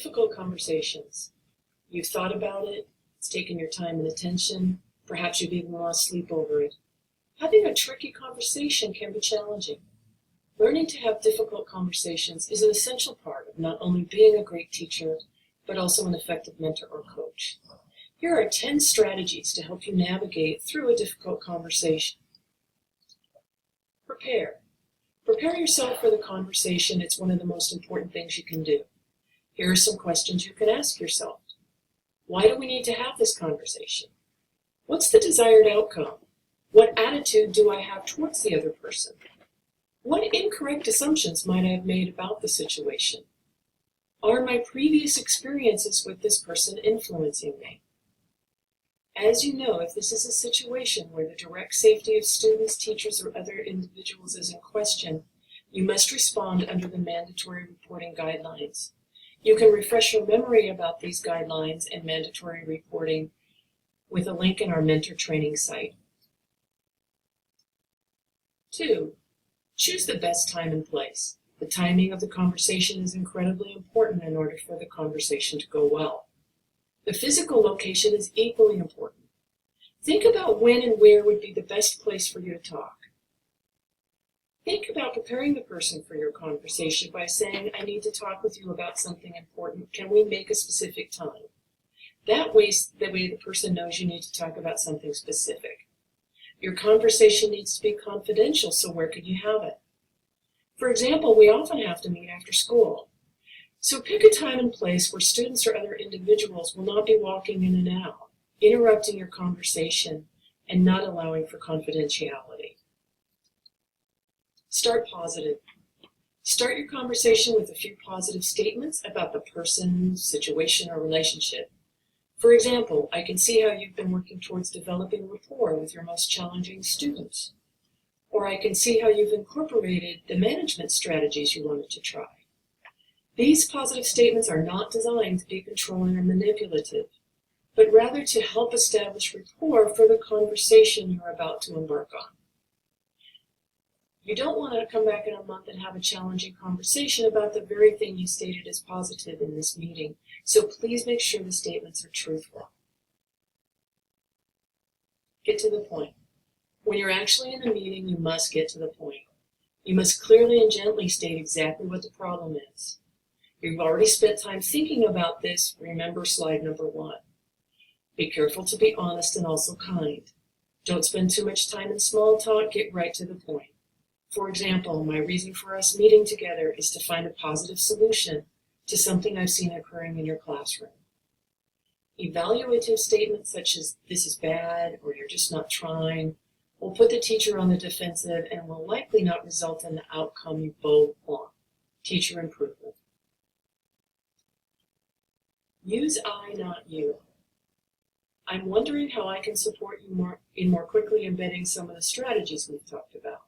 difficult conversations. You've thought about it, it's taken your time and attention, perhaps you've even lost sleep over it. Having a tricky conversation can be challenging. Learning to have difficult conversations is an essential part of not only being a great teacher, but also an effective mentor or coach. Here are 10 strategies to help you navigate through a difficult conversation. Prepare. Prepare yourself for the conversation. It's one of the most important things you can do. Here are some questions you can ask yourself. Why do we need to have this conversation? What's the desired outcome? What attitude do I have towards the other person? What incorrect assumptions might I have made about the situation? Are my previous experiences with this person influencing me? As you know, if this is a situation where the direct safety of students, teachers, or other individuals is in question, you must respond under the mandatory reporting guidelines. You can refresh your memory about these guidelines and mandatory reporting with a link in our mentor training site. 2. Choose the best time and place. The timing of the conversation is incredibly important in order for the conversation to go well. The physical location is equally important. Think about when and where would be the best place for you to talk. Think about preparing the person for your conversation by saying, I need to talk with you about something important. Can we make a specific time? That way the person knows you need to talk about something specific. Your conversation needs to be confidential, so where could you have it? For example, we often have to meet after school. So pick a time and place where students or other individuals will not be walking in and out, interrupting your conversation, and not allowing for confidentiality. Start positive. Start your conversation with a few positive statements about the person, situation, or relationship. For example, I can see how you've been working towards developing rapport with your most challenging students. Or I can see how you've incorporated the management strategies you wanted to try. These positive statements are not designed to be controlling or manipulative, but rather to help establish rapport for the conversation you're about to embark on. You don't want to come back in a month and have a challenging conversation about the very thing you stated as positive in this meeting, so please make sure the statements are truthful. Get to the point. When you're actually in a meeting, you must get to the point. You must clearly and gently state exactly what the problem is. You've already spent time thinking about this. Remember slide number 1. Be careful to be honest and also kind. Don't spend too much time in small talk. Get right to the point. For example, my reason for us meeting together is to find a positive solution to something I've seen occurring in your classroom. Evaluative statements such as, this is bad, or you're just not trying, will put the teacher on the defensive and will likely not result in the outcome you both want, teacher improvement. Use I, not you. I'm wondering how I can support you more quickly embedding some of the strategies we've talked about.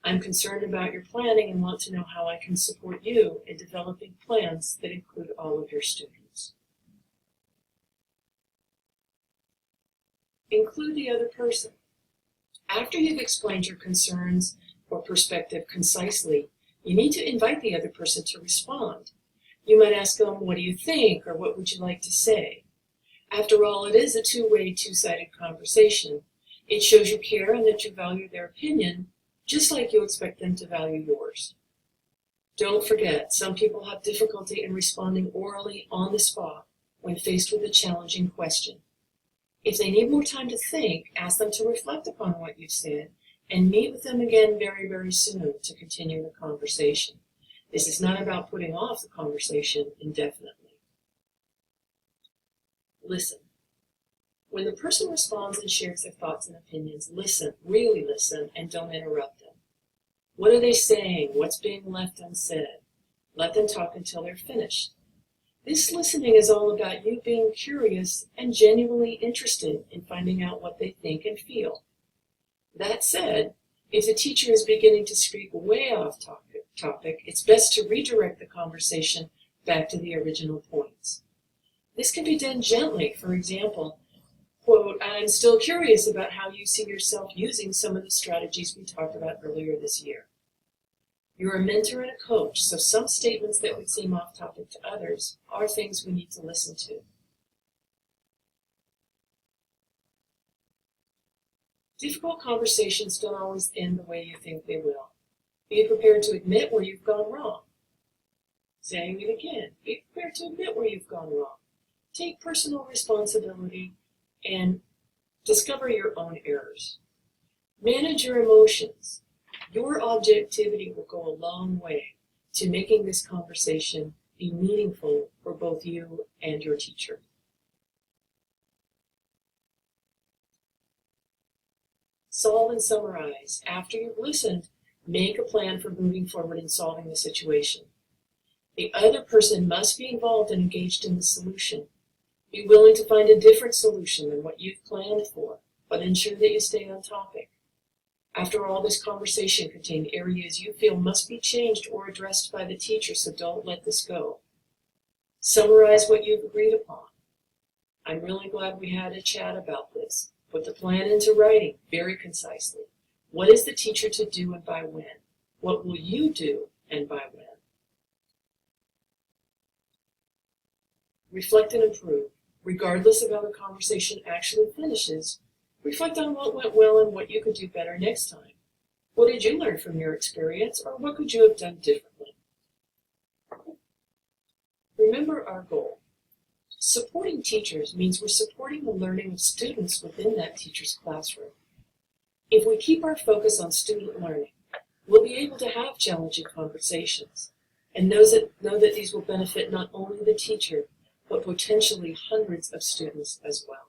I'm concerned about your planning and want to know how I can support you in developing plans that include all of your students. Include the other person. After you've explained your concerns or perspective concisely, you need to invite the other person to respond. You might ask them, what do you think, or what would you like to say? After all, it is a two-way, two-sided conversation. It shows you care and that you value their opinion, just like you expect them to value yours. Don't forget, some people have difficulty in responding orally on the spot when faced with a challenging question. If they need more time to think, ask them to reflect upon what you've said and meet with them again very, very soon to continue the conversation. This is not about putting off the conversation indefinitely. Listen. When the person responds and shares their thoughts and opinions, listen, really listen, and don't interrupt them. What are they saying? What's being left unsaid? Let them talk until they're finished. This listening is all about you being curious and genuinely interested in finding out what they think and feel. That said, if the teacher is beginning to speak way off topic, it's best to redirect the conversation back to the original points. This can be done gently. For example, quote, I'm still curious about how you see yourself using some of the strategies we talked about earlier this year. You're a mentor and a coach, so some statements that would seem off topic to others are things we need to listen to. Difficult conversations don't always end the way you think they will. Be prepared to admit where you've gone wrong. Saying it again, be prepared to admit where you've gone wrong. Take personal responsibility and discover your own errors. Manage your emotions. Your objectivity will go a long way to making this conversation be meaningful for both you and your teacher. Solve and summarize. After you've listened, make a plan for moving forward in solving the situation. The other person must be involved and engaged in the solution. Be willing to find a different solution than what you've planned for, but ensure that you stay on topic. After all, this conversation contained areas you feel must be changed or addressed by the teacher, so don't let this go. Summarize what you've agreed upon. I'm really glad we had a chat about this. Put the plan into writing very concisely. What is the teacher to do and by when? What will you do and by when? Reflect and improve. Regardless of how the conversation actually finishes, reflect on what went well and what you could do better next time. What did you learn from your experience, or what could you have done differently? Remember our goal. Supporting teachers means we're supporting the learning of students within that teacher's classroom. If we keep our focus on student learning, we'll be able to have challenging conversations and know that these will benefit not only the teacher, but potentially hundreds of students as well.